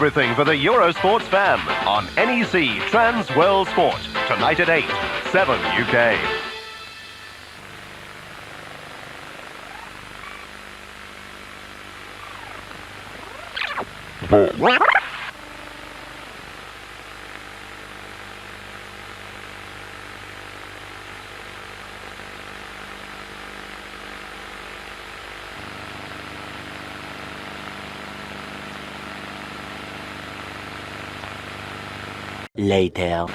Everything for the Eurosports fan on NEC Trans World Sport. Tonight at 8, 7 UK. Later.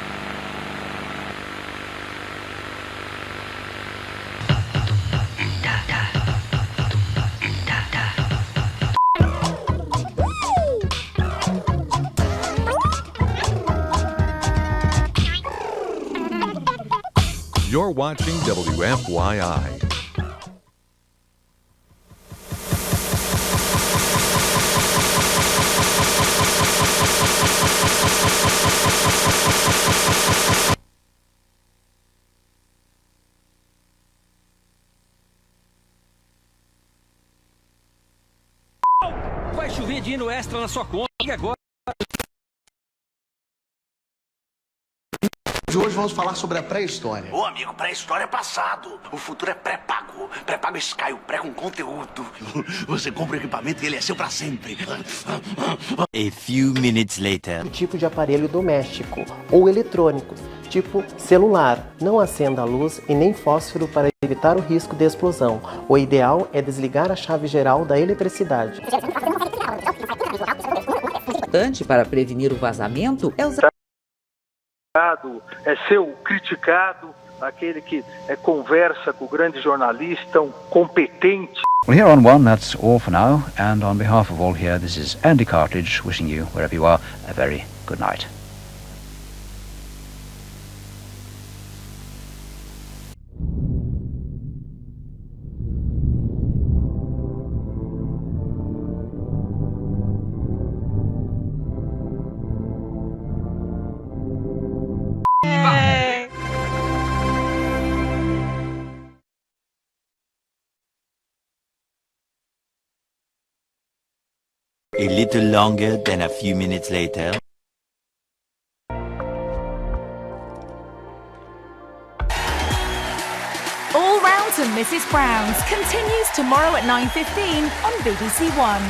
You're watching WFYI. Vai chover dinheiro extra na sua conta. E agora? Hoje vamos falar sobre a pré-história. Ô amigo, pré-história é passado. O futuro é pré-pago. Pré-pago Sky, o pré com conteúdo. Você compra o equipamento e ele é seu pra sempre. A few minutes later. O tipo de aparelho doméstico ou eletrônico, tipo celular. Não acenda a luz e nem fósforo para evitar o risco de explosão. O ideal é desligar a chave geral da eletricidade. Importante para prevenir o vazamento é usar é ser o criticado, aquele que conversa com o grande jornalista, um competente. Well, here on One, that's all for now, and on behalf of all here, this is Andy Cartridge wishing you, wherever you are, a very good night. A little longer than a few minutes later. All Round to Mrs. Brown's continues tomorrow at 9:15 on BBC One.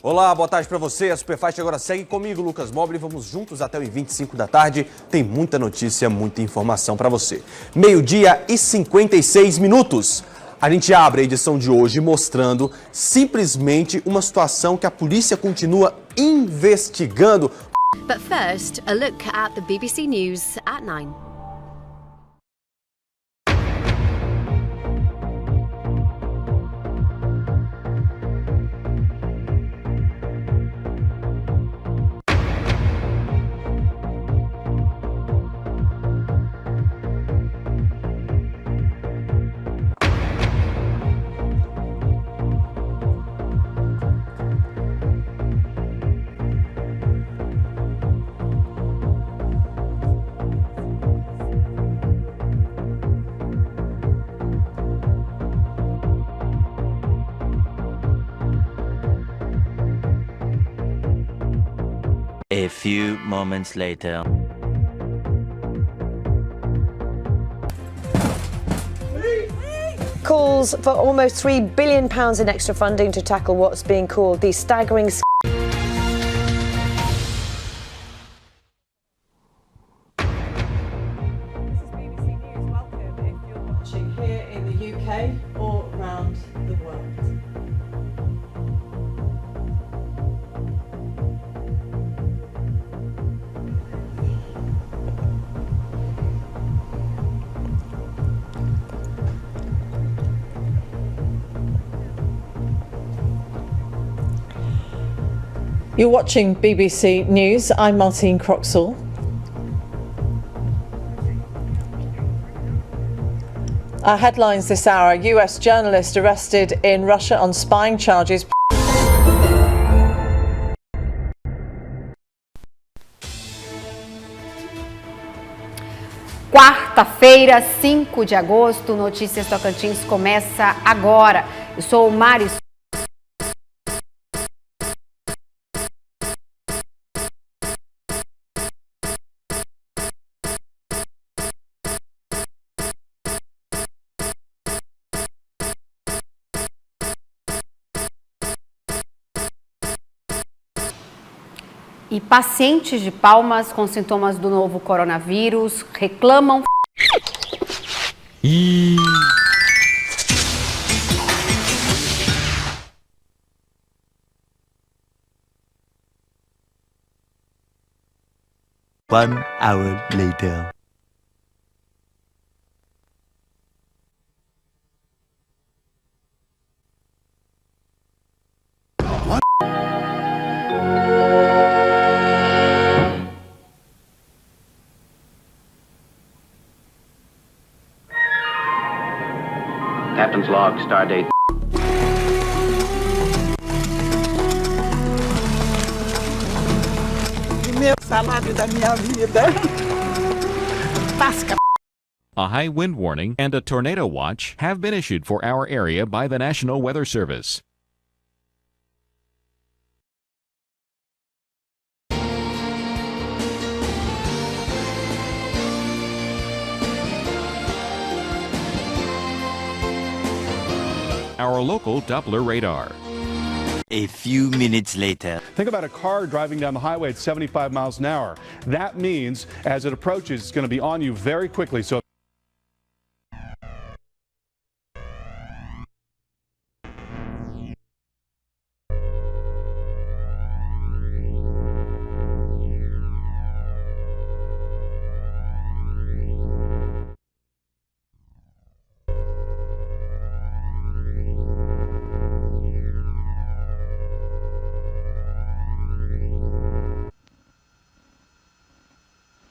Olá, boa tarde pra você. A Superfast agora segue comigo, Lucas Mobile. Vamos juntos até o 25 da tarde. Tem muita notícia, muita informação pra você. 12:56. A gente abre a edição de hoje mostrando simplesmente uma situação que a polícia continua investigando. But first, a look at the BBC News at 9. A few moments later. Calls for almost £3 billion in extra funding to tackle what's being called the staggering... Here in the UK or around the world. You're watching BBC News. I'm Martine Croxall. Our headlines this hour: US journalist arrested in Russia on spying charges. Quarta-feira, 5 de agosto, Notícias Tocantins começa agora. Eu sou o Mari E pacientes de Palmas com sintomas do novo coronavírus reclamam. One hour later. Captain's log, stardate. Primeiro salário da minha vida. Tasca. A high wind warning and a tornado watch have been issued for our area by the National Weather Service. Our local Doppler radar. A few minutes later. Think about a car driving down the highway at 75 miles an hour. That means as it approaches, it's going to be on you very quickly. So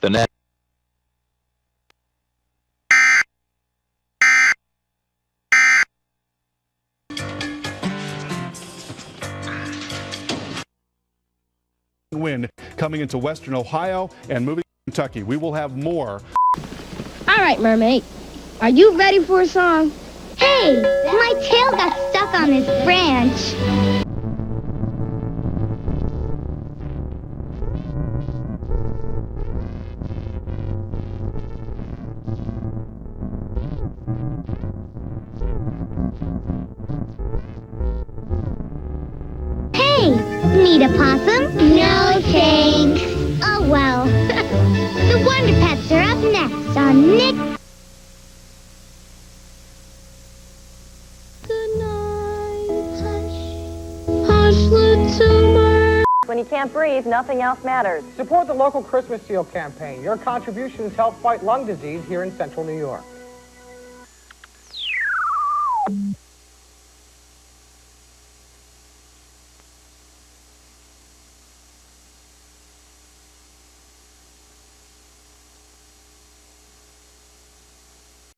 The net. wind coming into western Ohio and moving to Kentucky. We will have more. All right, mermaid. Are you ready for a song? Hey, my tail got stuck on this branch. Need a possum? No thanks. Oh well. The Wonder Pets are up next on Nick. Good night, hush, little bird. When you can't breathe, nothing else matters. Support the local Christmas Seal campaign. Your contributions help fight lung disease here in central New York.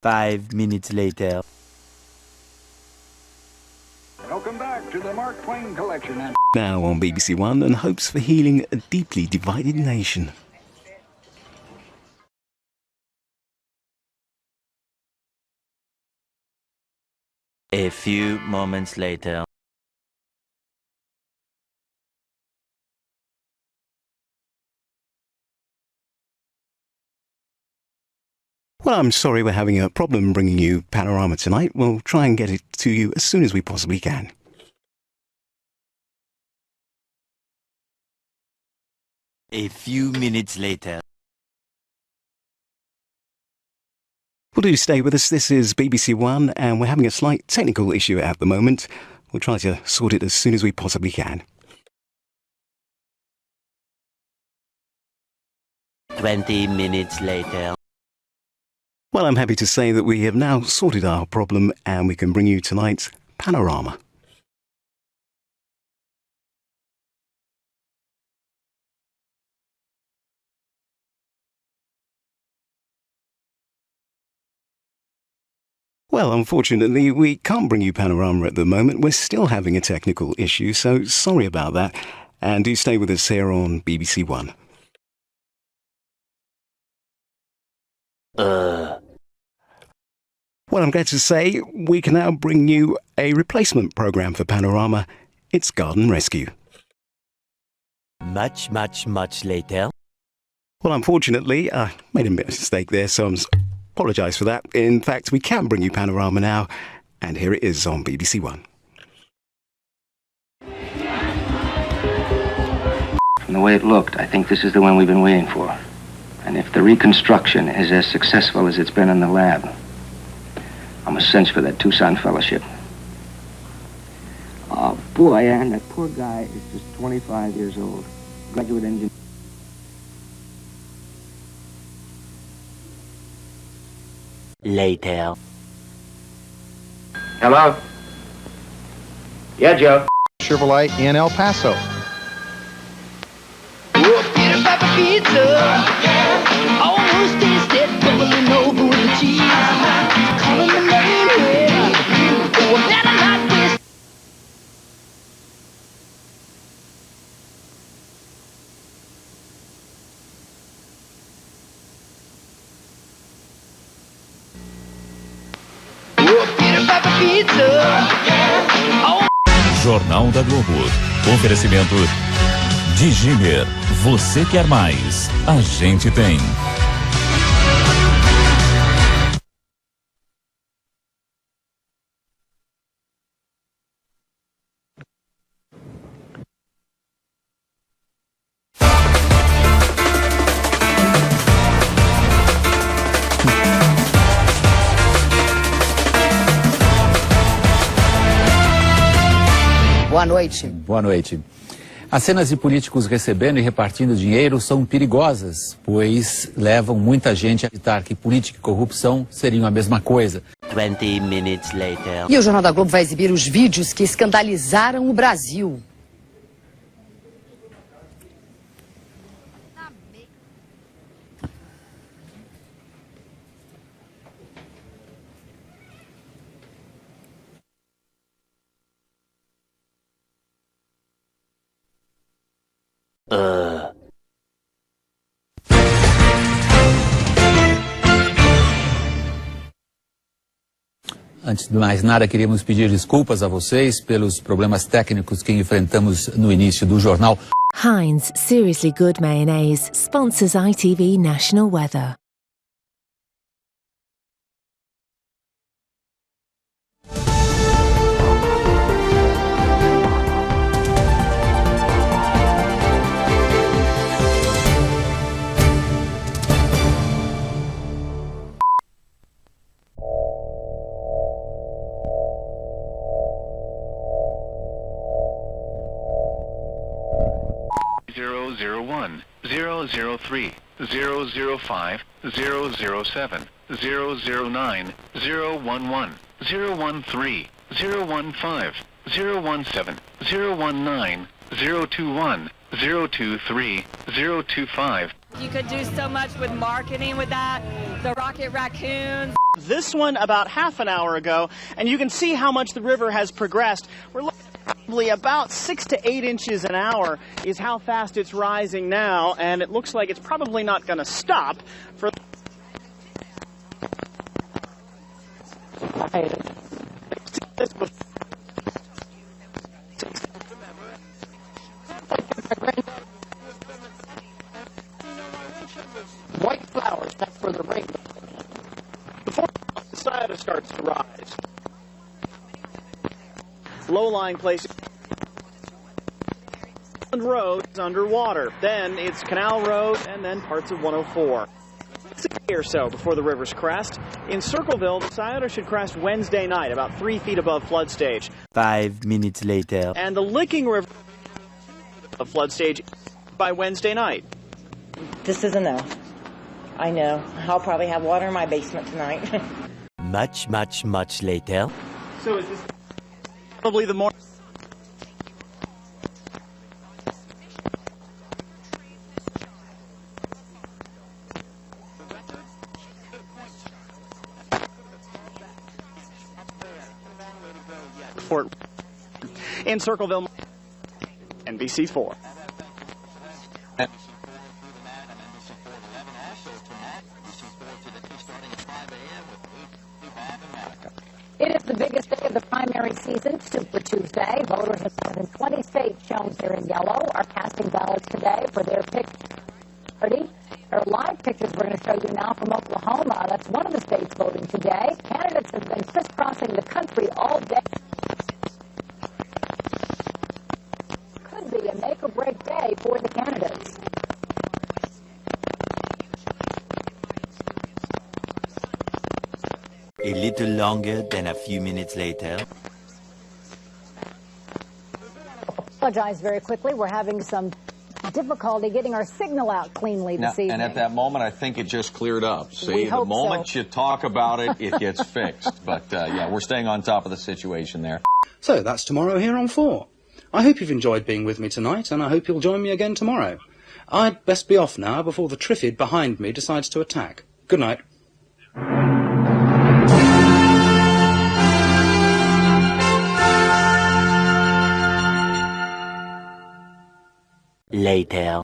Five minutes later. Welcome back to the Mark Twain Collection. Now on BBC One, and hopes for healing a deeply divided nation. A few moments later. Well, I'm sorry we're having a problem bringing you Panorama tonight. We'll try and get it to you as soon as we possibly can. A few minutes later. Well, do stay with us. This is BBC One, and we're having a slight technical issue at the moment. We'll try to sort it as soon as we possibly can. 20 minutes later. Well, I'm happy to say that we have now sorted our problem and we can bring you tonight's Panorama. Well, unfortunately, we can't bring you Panorama at the moment. We're still having a technical issue, so sorry about that. And do stay with us here on BBC One. Well, I'm glad to say we can now bring you a replacement programme for Panorama. It's Garden Rescue. Much later. Well, unfortunately, I made a mistake there, so I apologise for that. In fact, we can bring you Panorama now, and here it is on BBC One. the way it looked, I think this is the one we've been waiting for. And if the reconstruction is as successful as it's been in the lab, I'm a cinch for that Tucson fellowship. Oh, boy, and that poor guy is just 25 years old. Graduate engineer. Later. Hello? Yeah, Joe. Chevrolet in El Paso. Almost tasted bubbling over with the cheese. Calling the main way. Oh, I'm not a lot with. Jornal da Globo. Oferecimento Digimer. Você quer mais? A gente tem. Boa noite. Boa noite. As cenas de políticos recebendo e repartindo dinheiro são perigosas, pois levam muita gente a acreditar que política e corrupção seriam a mesma coisa. 20 minutes later. E o Jornal da Globo vai exibir os vídeos que escandalizaram o Brasil. Antes de mais nada, queríamos pedir desculpas a vocês pelos problemas técnicos que enfrentamos no início do jornal. Heinz Seriously Good Mayonnaise sponsors ITV National Weather. (001) 003 005 007 009 011 013 015 017 019 021 023 025. You could do so much with marketing with that. The Rocket Raccoons. This one about half an hour ago, and you can see how much the river has progressed. We're looking at probably about 6 to 8 inches an hour is how fast it's rising now, and it looks like it's probably not going to stop for. White flowers, that's for the rain. Before the cider starts to rise. Low-lying places. Road is underwater. Then it's Canal Road and then parts of 104. It's a day or so before the river's crest. In Circleville, the Scioto should crest Wednesday night, about 3 feet above flood stage. 5 minutes later. And the Licking River of flood stage by Wednesday night. This is enough. I know. I'll probably have water in my basement tonight. Much later. So is this probably the more in Circleville, NBC4. It is the biggest day of the primary season, Super Tuesday. Voters in more than 20 states shown here in yellow are casting ballots today for their pick. There are live pictures we're going to show you now from Oklahoma. That's one of the states voting today. Candidates have been crisscrossing the country all day. Could be a make-or-break day for the candidates. A little longer than a few minutes later. Apologize very quickly. We're having some difficulty getting our signal out cleanly this evening. And at that moment, I think it just cleared up. See, We the hope moment so. you talk about it, it gets fixed. But yeah, we're staying on top of the situation there. So that's tomorrow here on 4. I hope you've enjoyed being with me tonight, and I hope you'll join me again tomorrow. I'd best be off now before the Triffid behind me decides to attack. Good night. Later.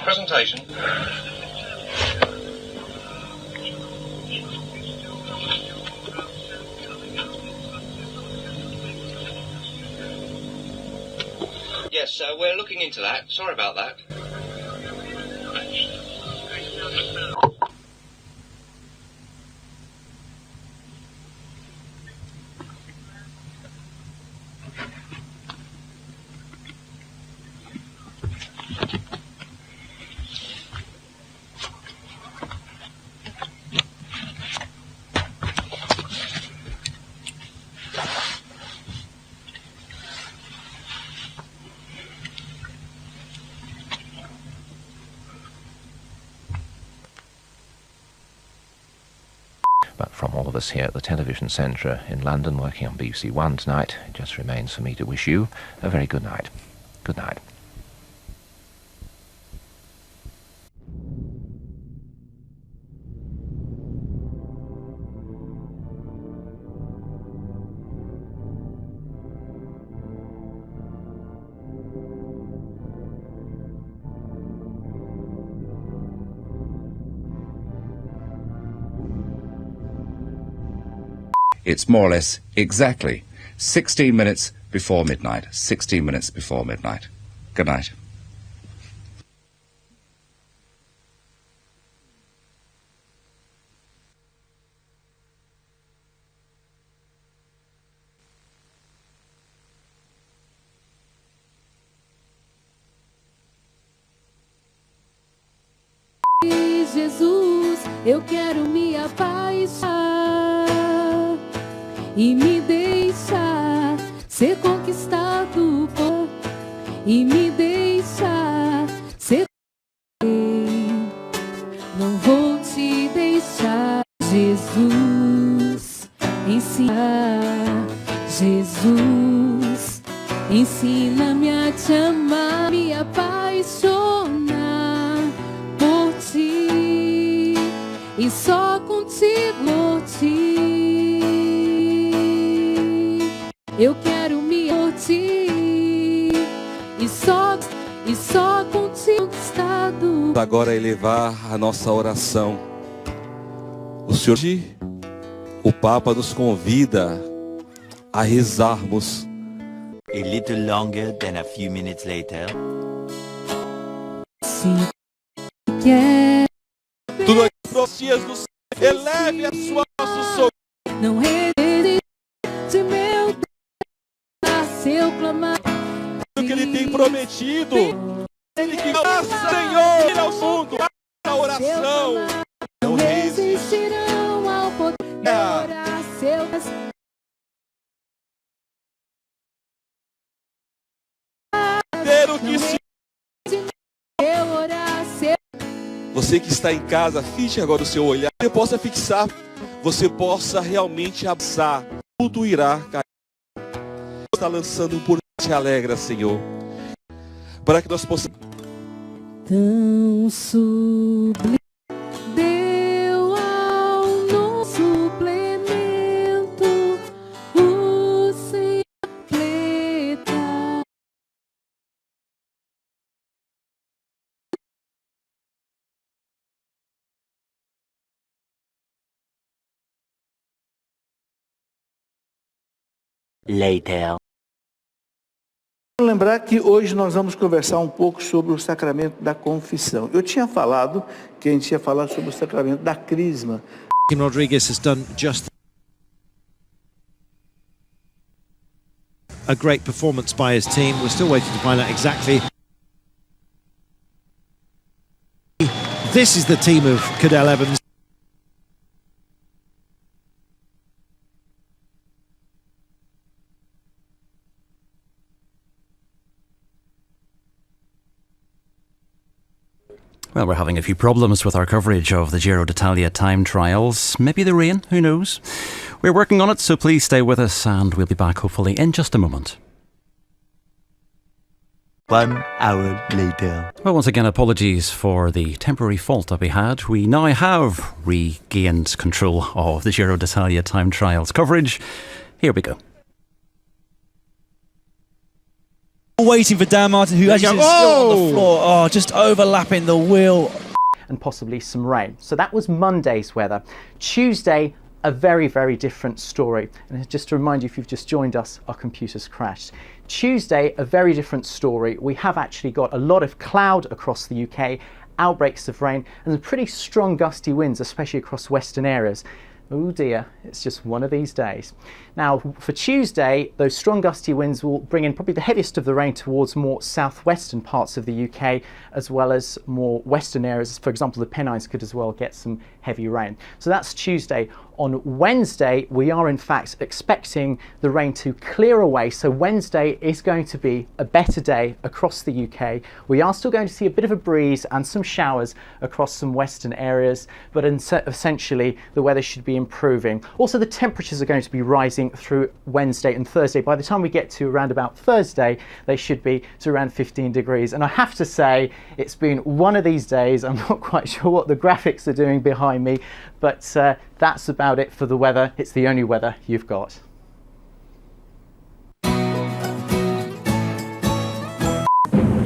Presentation. Yes, we're looking into that. Sorry about that. But from all of us here at the Television Centre in London, working on BBC One tonight, it just remains for me to wish you a very good night. Good night. It's more or less exactly 16 minutes before midnight. 16 minutes before midnight. Good night. Jesus, eu quero me apaixonar e me deixar ser conquistado por e me deixar ser. Não vou te deixar, Jesus, ensina, Jesus, ensina-me a te amar, me apaixonar por ti e só contigo ti. Eu quero me por ti e só contigo estado. Agora elevar a nossa oração. O Senhor, o Papa nos convida a rezarmos. A little longer than a few minutes later. Se quer tudo aqui profecias do Senhor, eleve a sua nosso socorro. Não resiste, meu Deus, a seu clamar. O que Ele tem prometido. Ele que passa, Senhor, ir ao fundo, a oração. Não resistirão ao poder orar seu. Ter o que se Você que está em casa, fixe agora o seu olhar. Você possa fixar, você possa realmente absar. Tudo irá cair. Está lançando um por te alegra, Senhor. Para que nós possamos. Tão sublime deu ao nosso suplemento o Senhor completa. Later. Lembrar que hoje nós vamos conversar um pouco sobre o sacramento da confissão. Eu tinha falado que a gente ia falar sobre o sacramento da crisma. Rodriguez has done just a great performance by his team. We're still waiting to find out exactly. This is the team of Cadell Evans. Well, we're having a few problems with our coverage of the Giro d'Italia time trials. Maybe the rain, who knows? We're working on it, so please stay with us and we'll be back hopefully in just a moment. 1 hour later. Well, once again, apologies for the temporary fault that we had. We now have regained control of the Giro d'Italia time trials coverage. Here we go. Waiting for Dan Martin, who actually is still on the floor. Oh, just overlapping the wheel. And possibly some rain. So that was Monday's weather. Tuesday, a very, very different story. And just to remind you, if you've just joined us, our computers crashed. Tuesday, a very different story. We have actually got a lot of cloud across the UK, outbreaks of rain, and pretty strong gusty winds, especially across western areas. Oh dear, it's just one of these days. Now, for Tuesday, those strong gusty winds will bring in probably the heaviest of the rain towards more southwestern parts of the UK, as well as more western areas. For example, the Pennines could as well get some heavy rain. So that's Tuesday. On Wednesday, we are in fact expecting the rain to clear away. So Wednesday is going to be a better day across the UK. We are still going to see a bit of a breeze and some showers across some western areas, but essentially the weather should be improving. Also, the temperatures are going to be rising through Wednesday and Thursday. By the time we get to around about Thursday, they should be to around 15 degrees. And I have to say, it's been one of these days. I'm not quite sure what the graphics are doing behind me, but that's about it for the weather. It's the only weather you've got.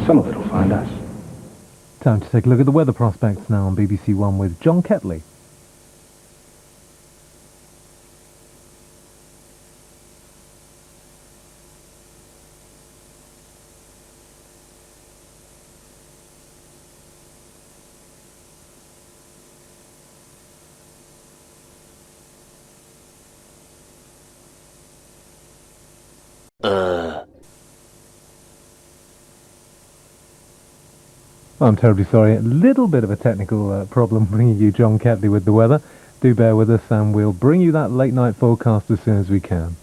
Some of it will find us. Time to take a look at the weather prospects now on BBC One with John Ketley. I'm terribly sorry, a little bit of a technical problem bringing you John Ketley with the weather. Do bear with us and we'll bring you that late night forecast as soon as we can.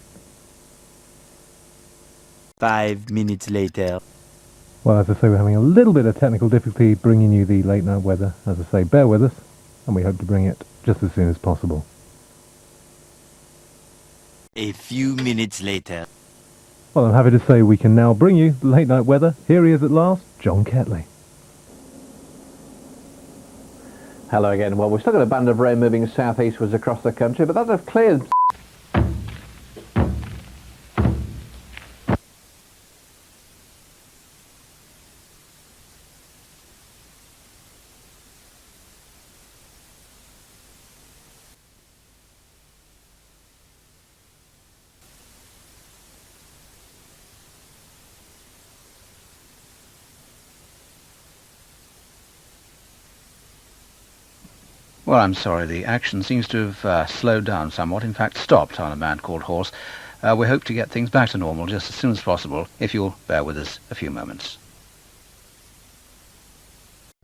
5 minutes later. Well, as I say, we're having a little bit of technical difficulty bringing you the late night weather. As I say, bear with us and we hope to bring it just as soon as possible. A few minutes later. Well, I'm happy to say we can now bring you late night weather. Here he is at last, John Ketley. Hello again. Well, we've still got a band of rain moving southeastwards across the country, but that have cleared. Well, I'm sorry, the action seems to have slowed down somewhat, in fact stopped on a man called Horse. We hope to get things back to normal just as soon as possible, if you'll bear with us a few moments.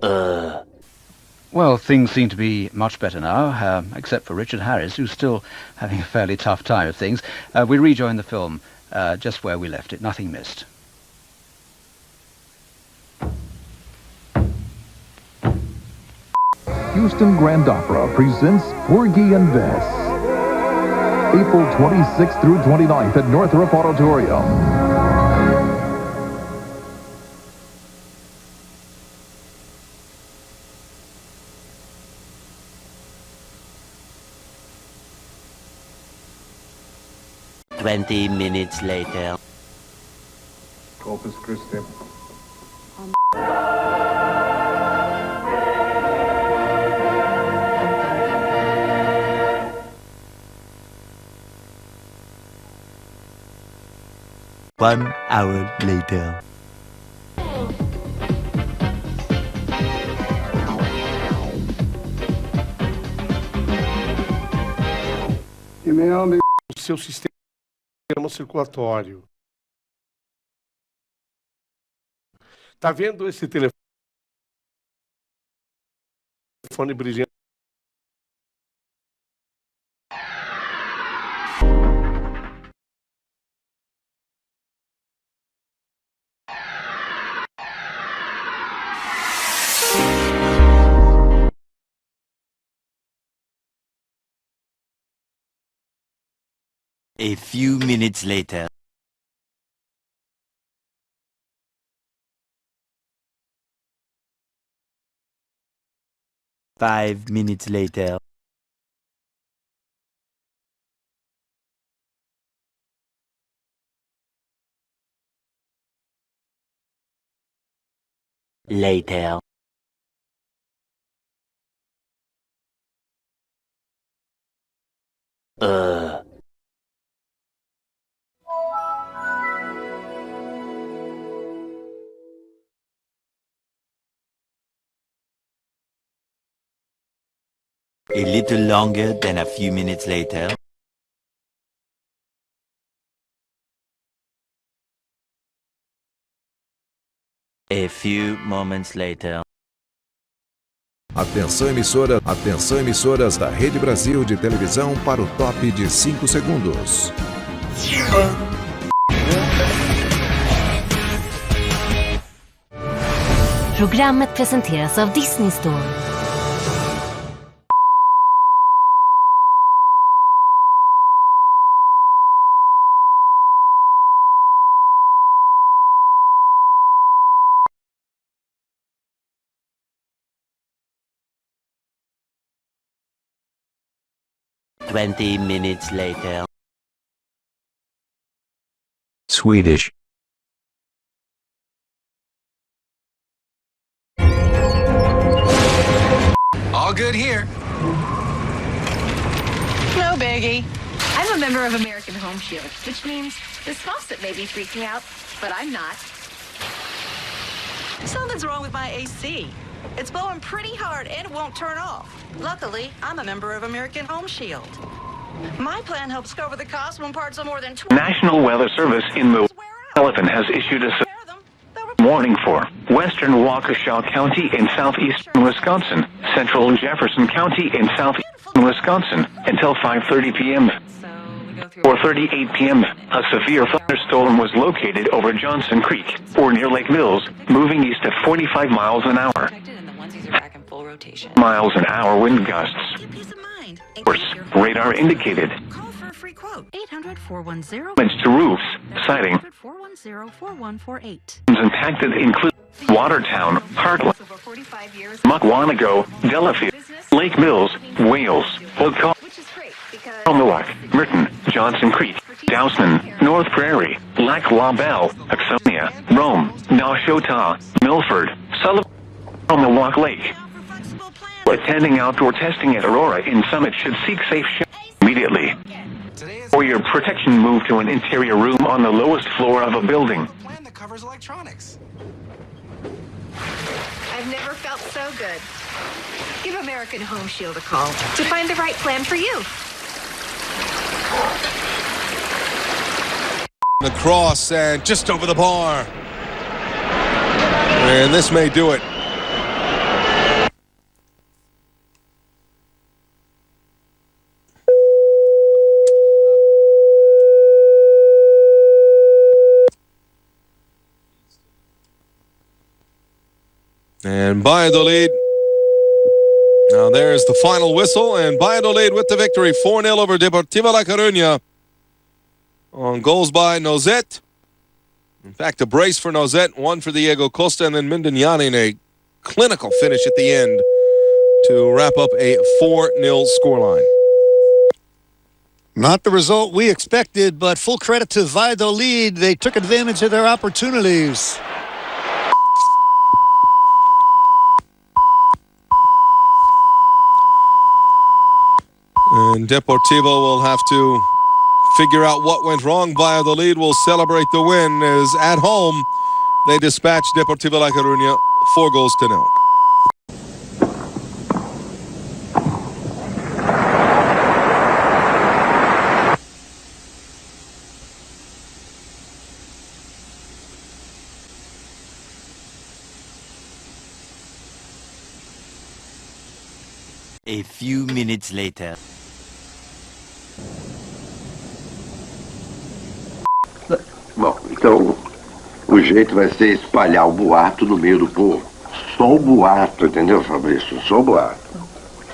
Well, things seem to be much better now, except for Richard Harris, who's still having a fairly tough time of things. We rejoin the film just where we left it, nothing missed. Houston Grand Opera presents Porgy and Bess. April 26th through 29th at Northrop Auditorium. Minutes later. Corpus Christi. One hour later. O seu sistema circulatório. Tá vendo esse telefone brilhante? A few minutes later. Five minutes later. Later. A little longer than a few minutes later. A few moments later. Atenção emissoras da Rede Brasil de televisão para o top de 5 segundos. Programmet presenteras av Disney Store. Minutes later. Swedish. All good here. No biggie. I'm a member of American Home Shield, which means this faucet may be freaking out, but I'm not. Something's wrong with my AC. It's blowing pretty hard and it won't turn off. Luckily, I'm a member of American Home Shield. My plan helps cover the cost when parts are more than National Weather Service in Elephant has issued a warning for western Waukesha County in southeastern Wisconsin, central Jefferson County in southeastern Wisconsin until 5:30 p.m. 4:38 p.m. A severe thunderstorm was located over Johnson Creek or near Lake Mills, moving east at 45 miles an hour. Miles an hour wind gusts. Radar indicated. Call for a free quote. 800-410. Damage to roofs, siding. 410-4148. Impacted include Watertown, Heartland, Mukwanago, Delafield, Lake Mills, Wales, Oconomowoc, Merton, Johnson Creek, Dousman, North Prairie, Lac La Belle, Axonia, Rome, Nashotah, Milford, Sullivan, Oconomowoc Lake. Attending outdoor testing at Aurora in Summit should seek safe shelter immediately. For your protection, move to an interior room on the lowest floor of a building. Plan that covers electronics. I've never felt so good. Give American Home Shield a call to find the right plan for you. The cross and just over the bar. And this may do it. And by the lead. Now there's the final whistle, and Valladolid with the victory, 4-0 over Deportivo La Coruña. On goals by Nozet. In fact, a brace for Nozet, one for Diego Costa, and then Mindignani in a clinical finish at the end to wrap up a 4-0 scoreline. Not the result we expected, but full credit to Valladolid. They took advantage of their opportunities. And Deportivo will have to figure out what went wrong. Valladolid will celebrate the win as at home they dispatch Deportivo La Coruña 4-0. A few minutes later. Bom, então o jeito vai ser espalhar o boato no meio do povo. Só o boato, entendeu, Fabrício? Só o boato.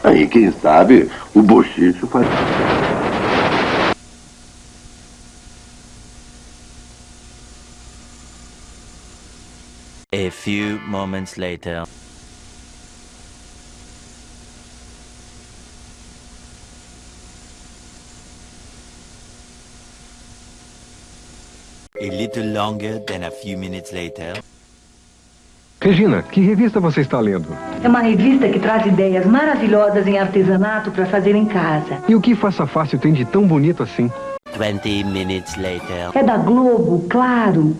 Aí, quem sabe, o bochicho faz... A few moments later. A little longer than a few minutes later. Regina, que revista você está lendo? É uma revista que traz ideias maravilhosas em artesanato para fazer em casa. E o que Faça Fácil tem de tão bonito assim? 20 minutes later. É da Globo, claro.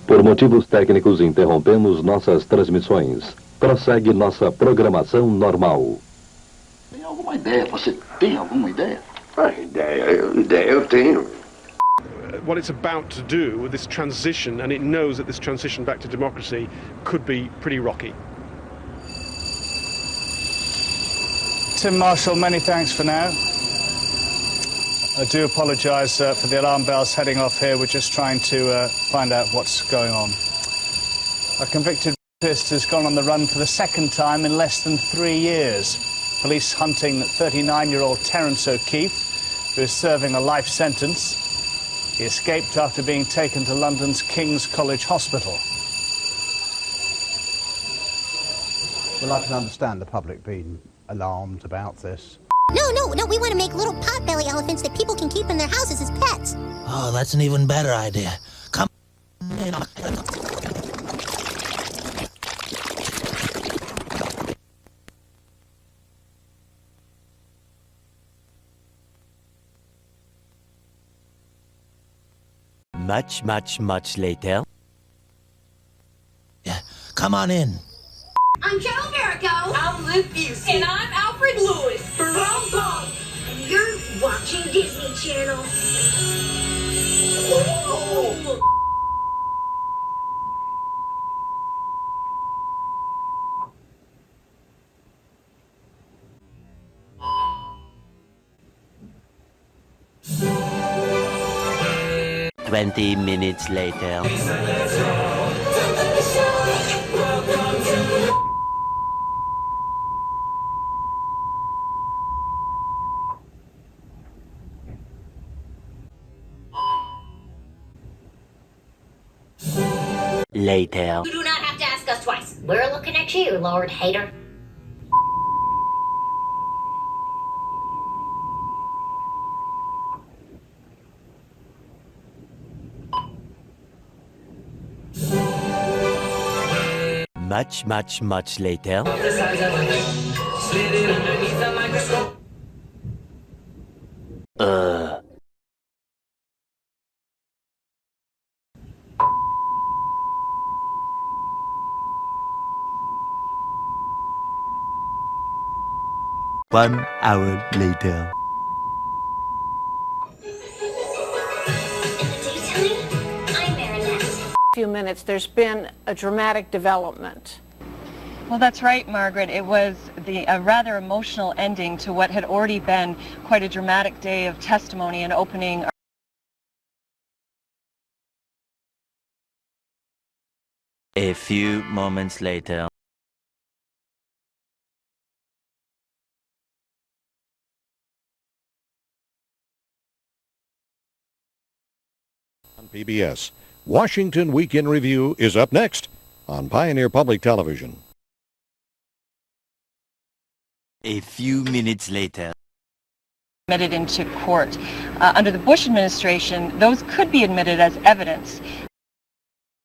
Por motivos técnicos, interrompemos nossas transmissões. Prossegue nossa programação normal. Tem alguma ideia? Você tem alguma ideia? Ideia eu tenho. What it's about to do with this transition, and it knows that this transition back to democracy could be pretty rocky. Tim Marshall, many thanks for now. I do apologise for the alarm bells heading off here. We're just trying to find out what's going on. A convicted rapist has gone on the run for the second time in less than 3 years. Police hunting 39-year-old Terence O'Keefe, who is serving a life sentence. He escaped after being taken to London's King's College Hospital. Well, I can understand the public being alarmed about this. No, we want to make little potbelly elephants that people can keep in their houses as pets. Oh, that's an even better idea. Come in. Much later. Yeah, come on in. I'm Joe Verico. I'm Luke Busey. And I'm Alfred Lewis. Wrong song. You're watching Disney Channel. Whoa. Twenty minutes later. Later. You do not have to ask us twice. We're looking at you, Lord Hater. Much later. One hour later. Few minutes, there's been a dramatic development. Well, that's right, Margaret. It was a rather emotional ending to what had already been quite a dramatic day of testimony and opening. A few moments later. On PBS, Washington Week in Review is up next on Pioneer Public Television. A few minutes later. Admitted into court. Under the Bush administration, those could be admitted as evidence.